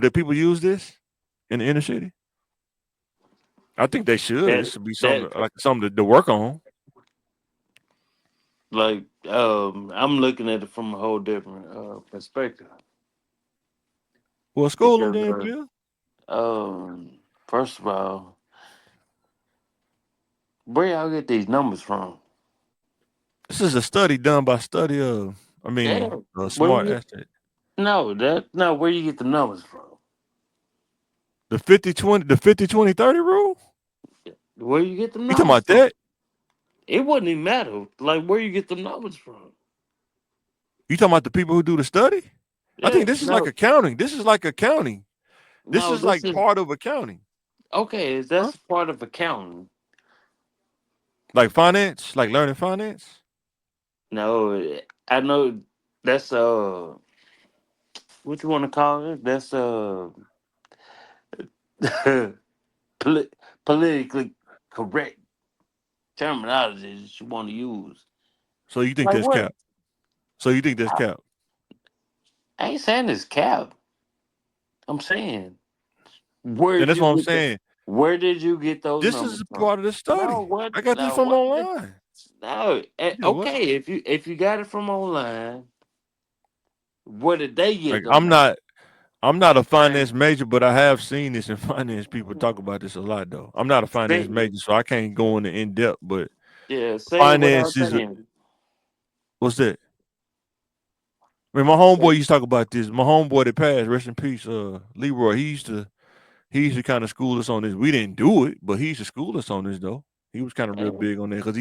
Do people use this in the inner city? I think they should. This That should be that something like something to work on. like I'm looking at it from a whole different perspective Well, school them because then, Bill. first of all, where y'all get these numbers from? This is a study done by study of, I mean, Yeah, where smart you get estate. no where you get the numbers from? The 50-20, the 50-20-30 rule? Where you get the You talking numbers about from? that? It wouldn't even matter. Like where you get the numbers from? You talking about the people who do the study? I Yeah, think this is like no, accounting. This is like accounting. This no. is This like is part of accounting. okay. Huh? That's part of accounting. Like finance, like learning finance. No, I know that's what you want to call it? That's poli- politically correct terminology that you want to use. So you think Like that's what? cap. So you think that's I, cap. I ain't saying it's cap. I'm saying where And did that's you what I'm get the saying. where did you get those This numbers is a from? part of the No, study. what? I got this No, from what? online. No. You know what? Okay, if you got it from online, where did they get Like them numbers? I'm not a finance Same, major, but I have seen this in finance. People talk about this a lot though. I'm not a finance same, major, so I can't go into in depth, but yeah, saying what I finance was is a, saying. what's that? I mean, my homeboy used to talk about this. My homeboy that passed, rest in peace, Leroy. He used to kind of school us on this. We didn't do it, but he used to school us on this though. He was kind of real big on that because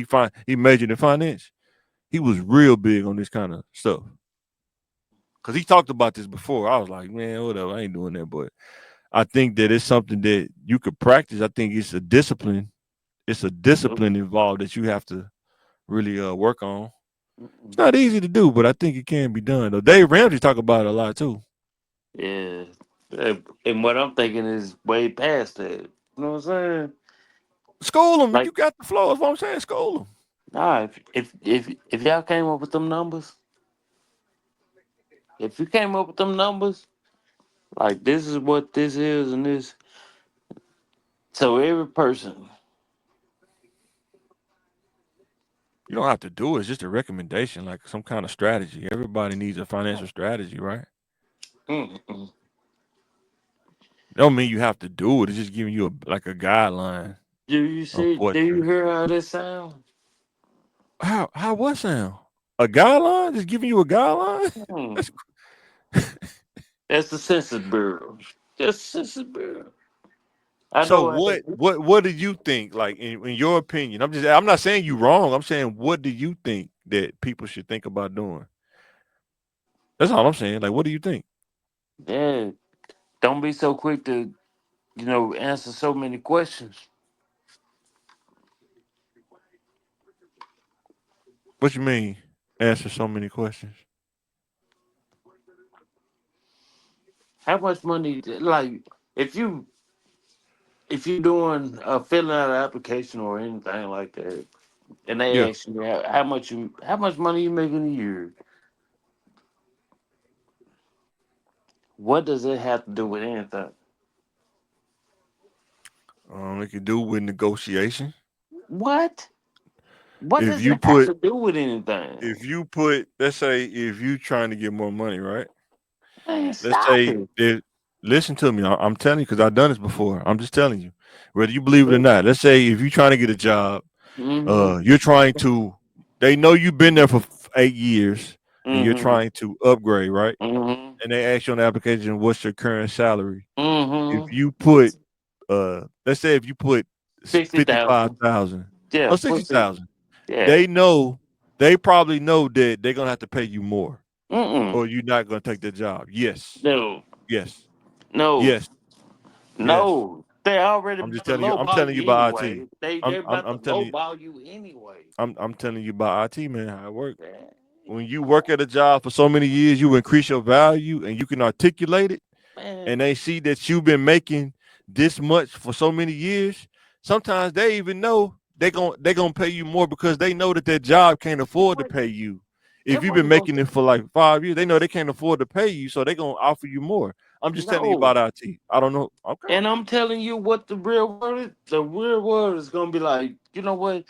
he majored in finance. He was real big on this kind of stuff because he talked about this before. I was like, man, whatever, I ain't doing that. But I think that it's something that you could practice. I think it's a discipline. It's a discipline involved that you have to really work on. It's not easy to do, but I think it can be done. Though Dave Ramsey talk about it a lot too. Yeah. And what I'm thinking is way past that. You know what I'm saying? School them. Like, You got the flow. That's what I'm saying. School them. nah, if y'all came up with them numbers, if you came up with them numbers, like this is what this is and this, so every person, You don't have to do it. It's just a recommendation, like some kind of strategy. Everybody needs a financial strategy, right? mm-mm. Don't mean you have to do it. It's just giving you like a guideline Do you of see? what Do you to. hear how this sound? How what sound? A guideline? Just giving you a guideline? Hmm. That's That's the Census Bureau. Just Census Bureau. I so. know. What do you think? Like in your opinion, I'm not saying you wrong. I'm saying what do you think that people should think about doing? That's all I'm saying. Like, what do you think? Yeah. Don't be so quick to answer so many questions. What you mean? Answer so many questions. How much money? Like, if you if you're doing filling out an application or anything like that, and they Yeah. ask you how much money you make in a year, what does it have to do with anything? It could do with negotiation. What? What If does you it have put to do with anything? let's say if you trying to get more money, right? Man, Let's stop say it. if listen to me. I'm telling you because I've done this before. I'm just telling you, whether you believe it or not. Let's say if you're trying to get a job, Mm-hmm. you're trying to. They know you've been there for 8 years, and you're Mm-hmm. trying to upgrade, right? Mm-hmm. And they ask you on the application, "What's your current salary?" If Mm-hmm. you put, let's say if you put 55 60,000. thousand Yeah, or 60,000, yeah. they know they probably know that they're gonna have to pay you more, Mm-mm. or you're not gonna take the job. Yes, No. yes, No. yes, yes. No. They already I'm just about to telling you. I'm lowball telling you you about IT. anyway. They're about to I'm telling you. lowball you anyway. I'm telling you about IT, man. How it works. Man, When you come work on, at a job for so many years, you increase your value and you can articulate it, and man. they see that you've been making this much for so many years. Sometimes they even know they gonna pay you more because they know that their job can't afford to What? pay you. That If you've been wasn't gonna making it for like 5 years, they know they can't afford to pay you, so they're gonna offer you more. I'm just telling you No. about IT. I don't know. Okay. And I'm telling you what the real world is. The real world is gonna be like, you know what?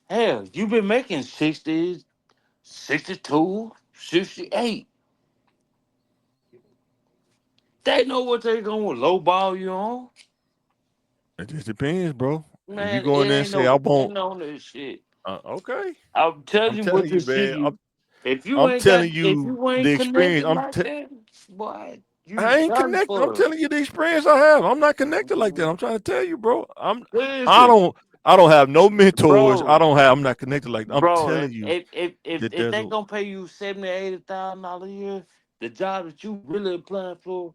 Hell, you've been making 60, 62, 68. They know what they gonna lowball you on. It just depends, bro. If you Man, go in it there and say I won't, ain't no this shit. okay. I'm telling I'm you telling what you, you see. man. You I'm telling if you you the ain't experience. connected like that, boy, you I ain't done connected. I'm for. telling you the experience I have. I'm not connected like that. I'm trying to tell you, bro. I Listen, don't I don't have no mentors. bro, I'm not connected like that. I'm bro. telling you that If there's they a gonna pay you $70,000, $80,000 a year, the job that you really applying for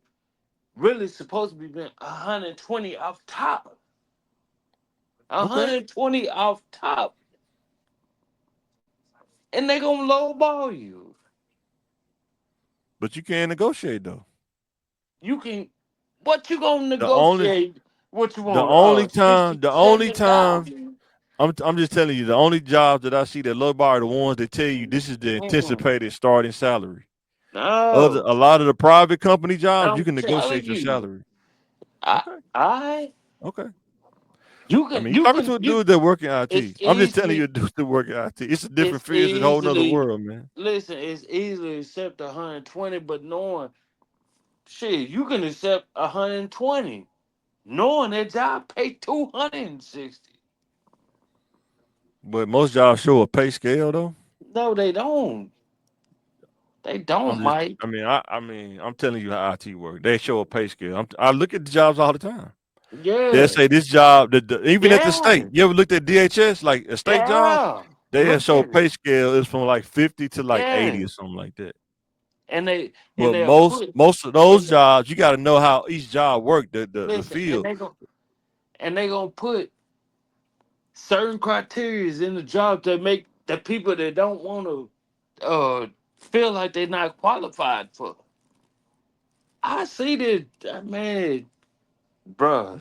really supposed to be being 120 off top. okay. 120 off top. And they gonna lowball you. But you can't negotiate though. You can what you gonna The only negotiate? What you the want? only 60, time the only time 70,000? I'm just telling you the only jobs that I see that low bar are the ones that tell you this is the Mm-mm. anticipated starting salary. No. A lot of the private company jobs you I'm can telling negotiate your you. salary. I Okay. I Okay. I mean, you you talking can to a you dude that work in it's IT. I'm just telling you a easily dude that work in IT. It's a different it's field. It's a whole nother easily world, man. listen, it's easily accept 120, but knowing shit, you can accept 120. Knowing that job pay 260. But most jobs show a pay scale, though. No, they don't. They I'm don't, just, Mike. I'm telling you how IT work. They show a pay scale. I look at the jobs all the time. They'll Yeah. say this job, even at the Yeah. state. You ever looked at DHS, like a state job? Yeah. They Look show at pay it. scale is from like 50 to like 80 Yeah. or something like that. And they and But they'll put most of those and jobs, you got to know how each job work. The listen, and field. they gonna put certain criteria in the job that make the people that don't want to feel like they're not qualified for. I see that, man, bruh.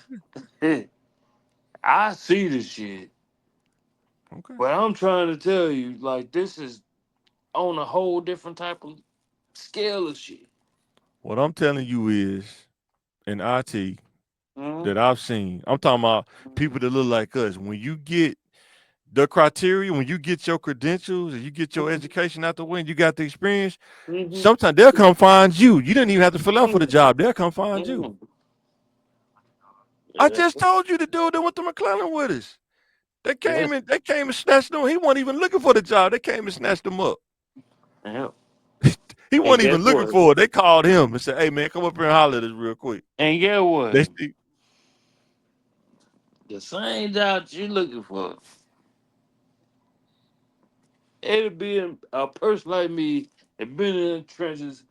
I see the shit. Okay. But I'm trying to tell you, like, this is on a whole different type of scale of shit. What I'm telling you is in IT Mhm. that I've seen. I'm talking about people that look like us. When you get the criteria, when you get your credentials and you get your education out the way and you got the experience, Mhm. sometimes they'll come find you. You didn't even have to fill out for the Mhm. job. They'll come find you. Mhm. I Yeah. just told you the dude that went to McClellan with us. Yes. They came and snatched him. He wasn't even looking for the job. They came and snatched him up. Yeah. He And wasn't guess even looking what? for it. They called him and said, "Hey man, come up here and holler at us real quick." And guess what? They The same job you looking for, it'll be a person like me that been in the trenches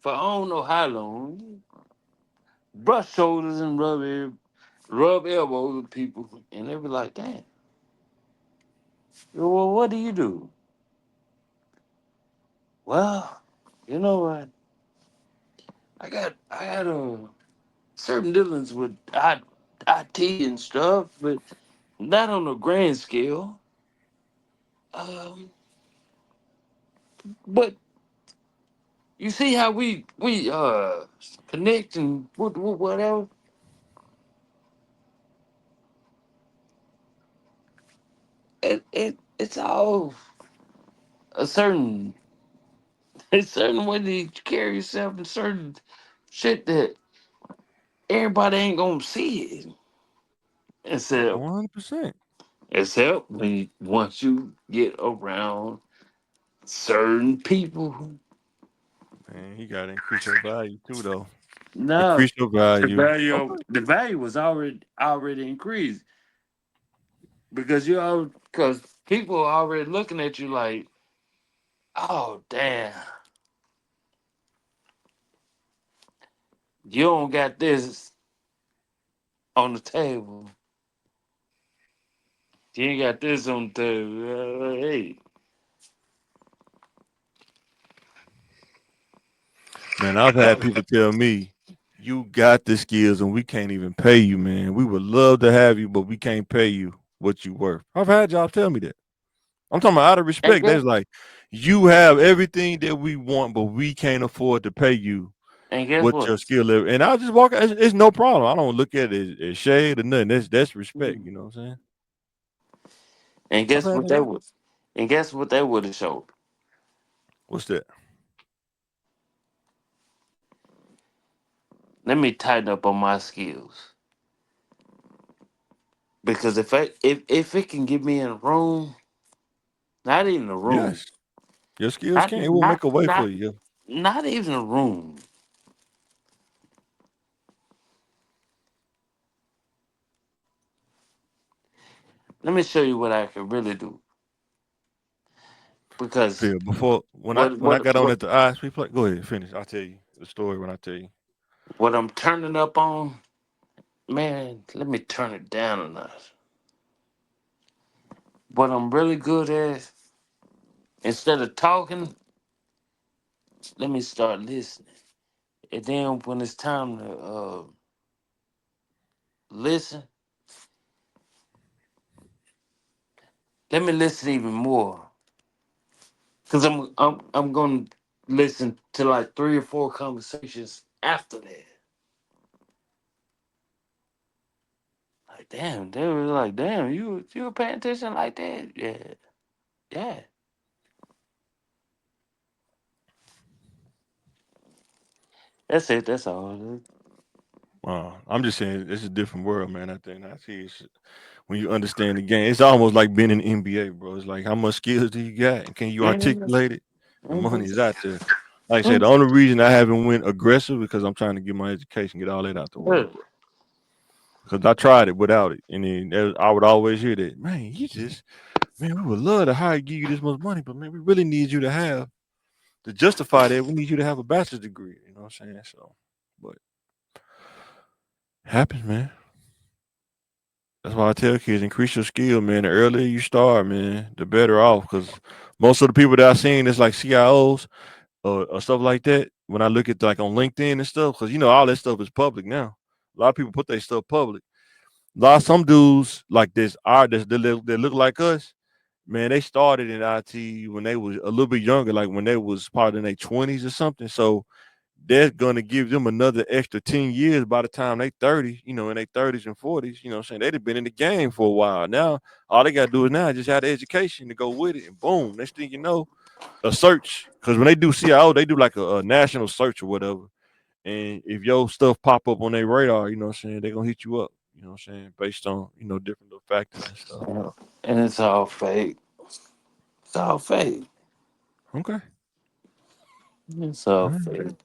for I don't know how long. Brush shoulders and rub elbows with people, and they be like, "Damn, well, what do you do?" Well, you know what? I got certain dealings with IT and stuff, but not on a grand scale. Um, but you see how we connect and whatever. It's all a certain it's certain way that you carry yourself and certain shit that everybody ain't gonna see it. Except 100%. except when once you get around certain people. Man, he got to increase your value too, though. No, Increase your value. Okay. the value was already increased because because people are already looking at you like, oh damn, you don't got this on the table. You ain't got this on the table. Hey, Man, I've had people tell me, you got the skills and we can't even pay you, man. We would love to have you, but we can't pay you what you worth. I've had jobs tell me that. I'm talking about out of and respect. guess That's like, you have everything that we want, but we can't afford to pay you. And guess what what? your skill level, and I'll just walk. It's no problem. I don't look at it as shade or nothing. That's respect. You know what I'm saying? And I've guess had what that. they would and guess what they would have showed. What's that? Let me tighten up on my skills. Because if it can get me in a room, not even a room, Yes, your skills not can. It will not make a way for not you. not even a room. Let me show you what I can really do. Because Phil, before when I what when I what got on what at the ISP play, go ahead, finish. I'll tell you the story when I tell you. what I'm turning up on, man, let me turn it down a notch. What I'm really good at, instead of talking, let me start listening. And then when it's time to listen, let me listen even more. Cause I'm gonna listen to like 3 or 4 conversations after that. Like damn, they were like, damn, you were paying attention like that? Yeah, yeah. That's it. That's all. I'm just saying it's a different world, man. I think I see it's, when you understand the game, it's almost like being in the NBA, bro. It's like how much skills do you got, and can you Mhm, articulate it? The money is mhm, out there. Like I said, the mhm. only reason I haven't went aggressive because I'm trying to get my education, get all that out the way, Yeah. bro. Because I tried it without it, and then I would always hear that, man. Man, we would love to hire give you this much money, but man, we really need you to have to justify that. We need you to have a bachelor's degree. You know what I'm saying? So, but happens, man. That's why I tell kids increase your skill, man. The earlier you start, man, the better off. Because most of the people that I've seen is like CIOs or stuff like that. When I look at like on LinkedIn and stuff, because you know all that stuff is public now. A lot of people put their stuff public. A lot of some dudes like this artists that look like us, man. They started in IT when they was a little bit younger, like when they was probably in their 20s or something. So they're gonna give them another extra 10 years by the time they 30, you know, in their 30s and 40s, you know what I'm saying? They'd have been in the game for a while. Now, all they gotta do is now just have the education to go with it, and boom, next thing you know, a search. Because when they do CIO, they do like a national search or whatever. And if your stuff pop up on their radar, you know what I'm saying, they're gonna hit you up, you know what I'm saying, based on, you know, different little factors and stuff. Yeah. And it's all fake. It's all fake. Okay. It's all All right. fake.